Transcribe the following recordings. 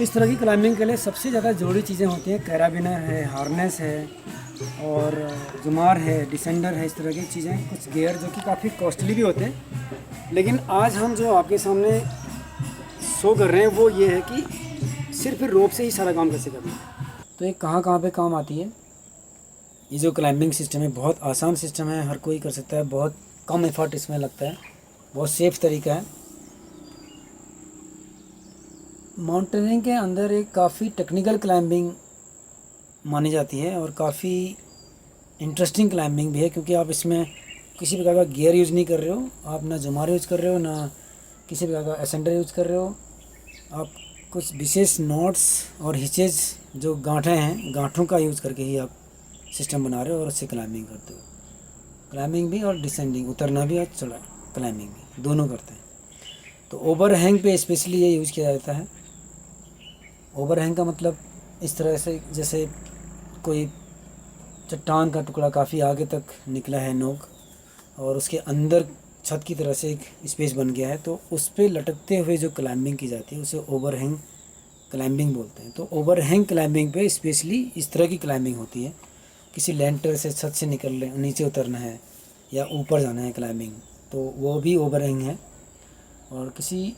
इस तरह की क्लाइंबिंग के लिए सबसे ज़्यादा ज़रूरी चीज़ें होती हैं, कैराबिनर है, हार्नेस है और जुमार है, डिसेंडर है, इस तरह की चीज़ें, कुछ गियर जो कि काफ़ी कॉस्टली भी होते हैं। लेकिन आज हम जो आपके सामने शो कर रहे हैं वो ये है कि सिर्फ रोप से ही सारा काम कैसे करना है। तो ये कहाँ कहाँ पे काम आती है। ये जो क्लाइंबिंग सिस्टम है बहुत आसान सिस्टम है, हर कोई कर सकता है, बहुत कम एफर्ट इसमें लगता है, बहुत सेफ तरीका है। माउंटेनियरिंग के अंदर एक काफ़ी टेक्निकल क्लाइंबिंग मानी जाती है और काफ़ी इंटरेस्टिंग क्लाइंबिंग भी है, क्योंकि आप इसमें किसी प्रकार का गियर यूज़ नहीं कर रहे हो, आप ना जुमार यूज़ कर रहे हो, ना किसी प्रकार का असेंडर यूज़ कर रहे हो। आप कुछ विशेष नॉट्स और हिचेज जो गांठें हैं, गांठों का यूज़ करके ही आप सिस्टम बना रहे हो और उससे क्लाइंबिंग करते हो। क्लाइंबिंग भी और डिसेंडिंग, उतरना भी और चढ़ा क्लाइंबिंग भी दोनों करते हैं। तो ओवर हैंग पे स्पेशली ये यूज़ किया जाता है। ओवर हैंग का मतलब इस तरह से जैसे कोई चट्टान का टुकड़ा काफ़ी आगे तक निकला है नोक, और उसके अंदर छत की तरह से एक स्पेस बन गया है, तो उस पर लटकते हुए जो क्लाइंबिंग की जाती है उसे ओवर हैंग क्लाइंबिंग बोलते हैं। तो ओवर हैंग क्लाइंबिंग पे स्पेशली इस तरह की क्लाइंबिंग होती है। किसी लेंटर से, छत से निकल नीचे उतरना है या ऊपर जाना है क्लाइंबिंग, तो वो भी ओवर हैंग है। और किसी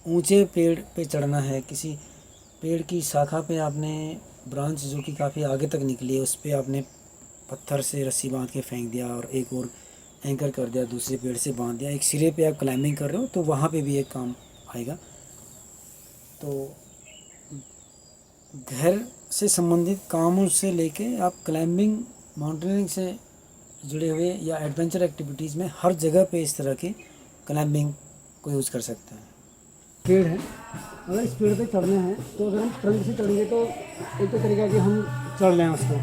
ऊंचे पेड़ पे चढ़ना है, किसी पेड़ की शाखा पे आपने ब्रांच जो कि काफ़ी आगे तक निकली है उस पर आपने पत्थर से रस्सी बांध के फेंक दिया और एक और एंकर कर दिया, दूसरे पेड़ से बांध दिया, एक सिरे पे आप क्लाइंबिंग कर रहे हो, तो वहाँ पे भी एक काम आएगा। तो घर से संबंधित कामों से लेके आप क्लाइंबिंग, माउंटेनियरिंग से जुड़े हुए या एडवेंचर एक्टिविटीज़ में हर जगह पे इस तरह की क्लाइंबिंग को यूज़ कर सकते हैं। पेड़ है, अगर इस पेड़ पे चढ़ना है तो अगर हम ट्रंक से चढ़ेंगे तो एक तो तरीका कि हम चढ़ लें उसको,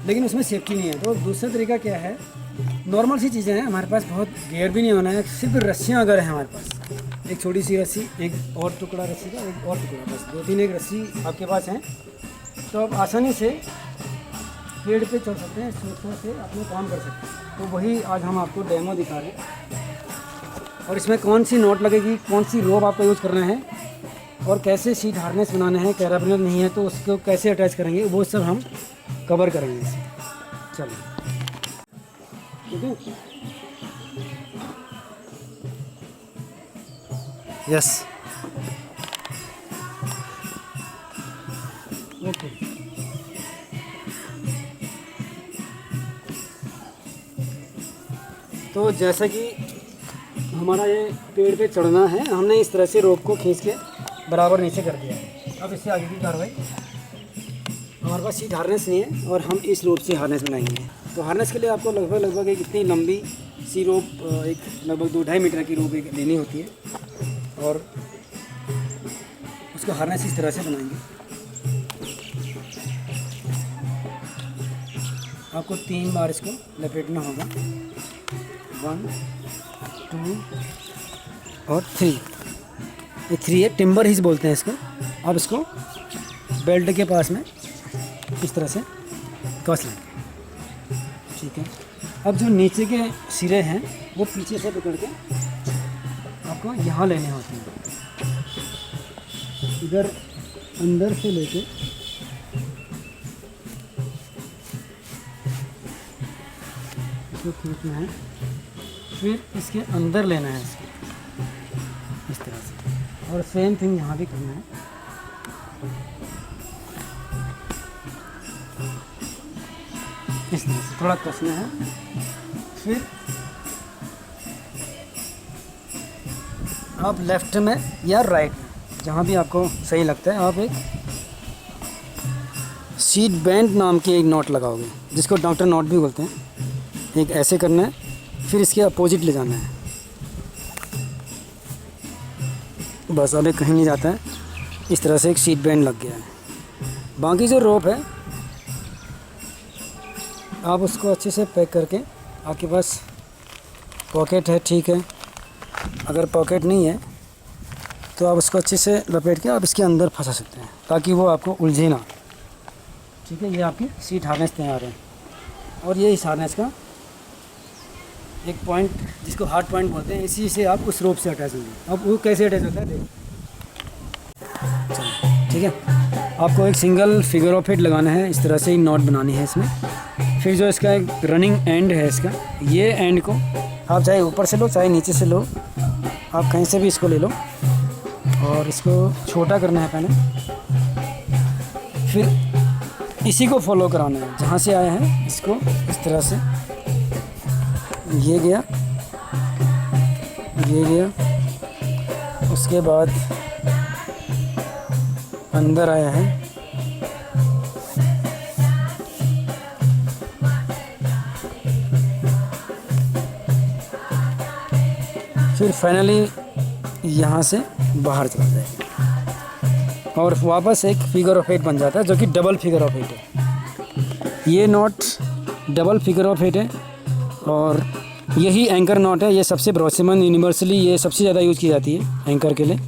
लेकिन उसमें सेफ्टी नहीं है। तो दूसरा तरीका क्या है, नॉर्मल सी चीज़ें हैं, हमारे पास बहुत गियर भी नहीं होना है, सिर्फ रस्सियाँ अगर हैं हमारे पास, एक छोटी सी रस्सी, एक और टुकड़ा रस्सी का, एक और टुकड़ा, बस 2-3 एक रस्सी आपके पास हैं, तो आप आसानी से पेड़ पे चढ़ सकते हैं, सुरक्षा से अपने काम कर सकते हैं। तो वही आज हम आपको डेमो दिखा रहे हैं, और इसमें कौन सी नोट लगेगी, कौन सी रोप आपको यूज़ करना है और कैसे सीट हार्नेस बनाना है, कैराबिनर नहीं है तो उसको कैसे अटैच करेंगे, वो सब हम कवर करेंगे इसे। चलिए ठीक है। Yes, okay. तो जैसा कि हमारा ये पेड़ पे चढ़ना है, हमने इस तरह से रोप को खींच के बराबर नीचे कर दिया है। अब इससे आगे की कार्रवाई, हमारे पास सीट हार्नेस नहीं है और हम इस रोप से हार्नेस बनाएंगे। तो हार्नेस के लिए आपको लगभग एक इतनी लंबी सी रोप, एक लगभग 2-2.5 मीटर की रोप एक लेनी होती है और उसको हार्नेस इस तरह से बनाएंगे। आपको 3 बार इसको लपेटना होगा, 1, 2 और 3। ये 3 है, टिम्बर हिच बोलते हैं इसको। अब इसको बेल्ट के पास में इस तरह से कस लें, ठीक है। अब जो नीचे के सिरे हैं वो पीछे से पकड़ के आपको यहाँ लेने होते हैं, इधर अंदर से लेके इसको खींचना है, फिर इसके अंदर लेना है इसको इस तरह से, और सेम थिंग यहाँ भी करना है। इस तरह से थोड़ा कसना है, फिर आप लेफ्ट में या राइट में, जहाँ भी आपको सही लगता है, आप एक सीट बैंड नाम की एक नॉट लगाओगे, जिसको डॉक्टर नॉट भी बोलते हैं। एक ऐसे करना है, फिर इसके अपोजिट ले जाना है, बस अब ये कहीं नहीं जाता है। इस तरह से एक सीट बैंड लग गया है। बाकी जो रोप है आप उसको अच्छे से पैक करके, आपके पास पॉकेट है, ठीक है, अगर पॉकेट नहीं है तो आप उसको अच्छे से लपेट के आप इसके अंदर फंसा सकते हैं, ताकि वो आपको उलझे ना, ठीक है। ये आपकी सीट हार्नेस तैयार है, और ये इस हार्नेस का एक पॉइंट, जिसको हार्ड पॉइंट बोलते हैं, इसी से आप उस रोप से अटैच होंगे। अब वो कैसे अटैच होता है देखो, ठीक है। आपको एक सिंगल फिगर ऑफ 8 लगाना है, इस तरह से ही नॉट बनानी है इसमें। फिर जो इसका एक रनिंग एंड है इसका, ये एंड को आप चाहे ऊपर से लो चाहे नीचे से लो, आप कहीं से भी इसको ले लो और इसको छोटा करना है पहले, फिर इसी को फॉलो कराना है जहाँ से आया है इसको इस तरह से, ये गया, ये गया, उसके बाद अंदर आया है, फिर फाइनली यहाँ से बाहर चला जाएगा और वापस एक फिगर ऑफ 8 बन जाता है जो कि डबल फिगर ऑफ 8 है। ये नॉट डबल फिगर ऑफ 8 है और यही एंकर नॉट है। ये सबसे भरोसेमंद, यूनिवर्सली ये सबसे ज़्यादा यूज़ की जाती है एंकर के लिए।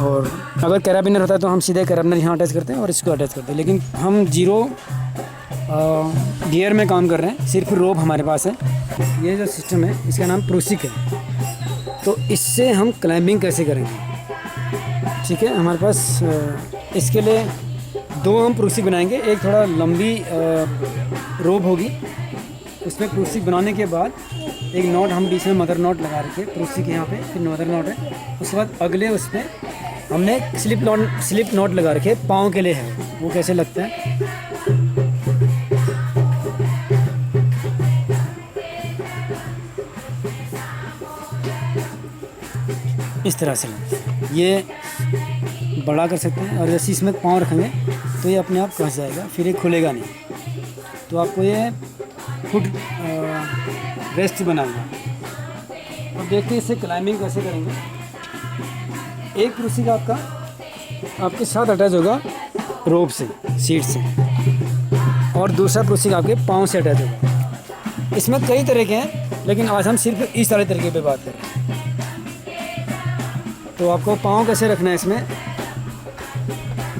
और अगर कैराबिनर होता है तो हम सीधे कैराबिनर यहाँ अटैच करते हैं और इसको अटैच करते हैं, लेकिन हम 0 गियर में काम कर रहे हैं, सिर्फ रोप हमारे पास है। ये जो सिस्टम है इसका नाम प्रूसिक है। तो इससे हम क्लाइंबिंग कैसे करेंगे, ठीक है। हमारे पास इसके लिए 2 हम प्रूसिक बनाएंगे। एक थोड़ा लंबी रोप होगी, उसमें प्रूसिक बनाने के बाद एक नॉट हम बीच में मदर नॉट लगा रखे, प्रूसिक यहाँ पे, फिर मदर नॉट है। उसके बाद अगले उसमें हमने स्लिप नॉट लगा रखे, पाँव के लिए है। वो कैसे लगता है, इस तरह से ये बड़ा कर सकते हैं। और जैसे इसमें पाँव रखेंगे तो ये अपने आप कस जाएगा, फिर ये खुलेगा नहीं। तो आपको ये फुट रेस्ट बनाएगा। अब देखते हैं इससे क्लाइंबिंग कैसे करेंगे। एक प्रूसिक आपका आपके साथ अटैच होगा रोप से, सीट से, और दूसरा प्रूसिक आपके पाँव से अटैच होगा। इसमें कई तरह के हैं, लेकिन आज हम सिर्फ इस सारे तरीके पे बात करें। तो आपको पाँव कैसे रखना है, इसमें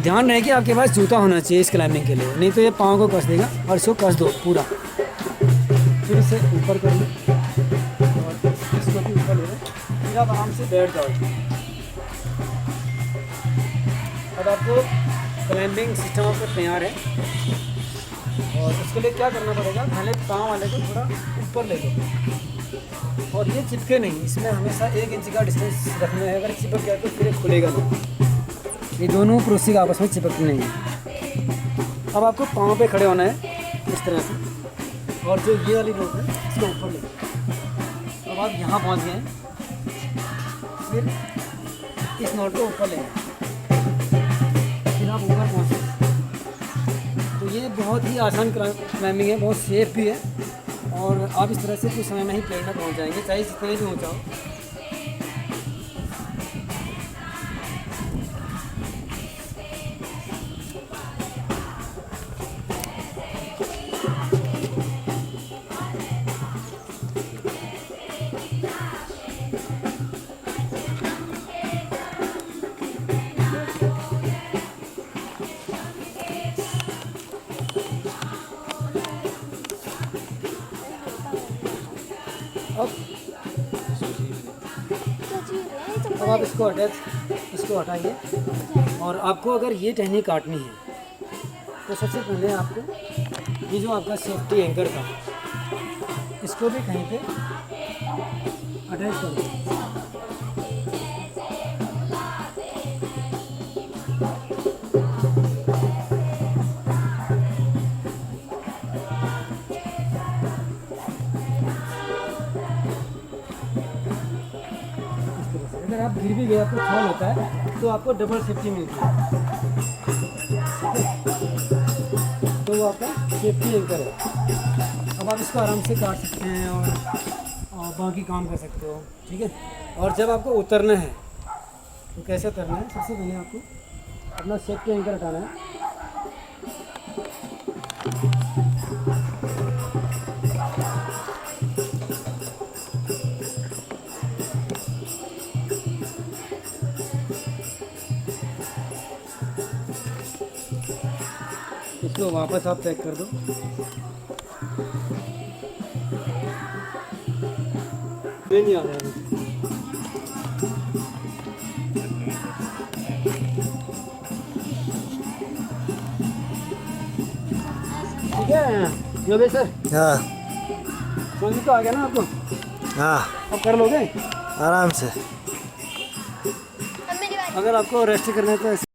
ध्यान रहे कि आपके पास जूता होना चाहिए इस क्लाइंबिंग के लिए, नहीं तो ये पाँव को कस देगा। और इसको कस दो पूरा, फिर इसे ऊपर कर लो और इसको भी ऊपर ले लो, फिर आप आराम से बैठ जाओ। अब आपको क्लाइंबिंग सिस्टम आपको तैयार है। और उसके लिए क्या करना पड़ेगा, पहले पाँव वाले को थोड़ा ऊपर ले लो और ये चिपके नहीं, इसमें हमेशा 1 इंच का डिस्टेंस रखना है। अगर चिपक गया तो फिर खुलेगा नहीं। ये दोनों प्रूसिक आपस में चिपकते नहीं है। अब आपको पाँव पे खड़े होना है इस तरह से, और जो ये वाली रोप है इसको ऊपर ले लो। अब आप यहाँ पहुँच गए हैं, फिर इस नॉट को ऊपर ले गए, फिर आप ऊपर पहुँचे। तो ये बहुत ही आसान क्लाइंबिंग है, बहुत सेफ भी है। और आप इस तरह से कुछ समय में ही प्लेन में पहुँच जाएंगे, चाहे जितने भी ऊँचा हो। अब आप इसको हटाइए। और आपको अगर ये टहनी काटनी है तो सबसे पहले आपको ये जो आपका सेफ्टी एंकर था इसको भी कहीं पे अटैच कर दो। अगर आप गिर भी गए, आपको फॉल होता है तो आपको डबल सेफ्टी मिलती है। तो वो आपका सेफ्टी एंकर है। अब आप इसको आराम से काट सकते हैं और बाकी काम कर सकते हो, ठीक है। और जब आपको उतरना है तो कैसे उतरना है, सबसे पहले आपको अपना सेफ्टी एंकर हटाना है। इसको वापस आप पैक कर दो। नहीं आ रहा है। ठीक है योगेश सर, हाँ समझ में तो आ गया ना आपको? हाँ अब कर लोगे? आराम से। अगर आपको रेस्ट करना है तो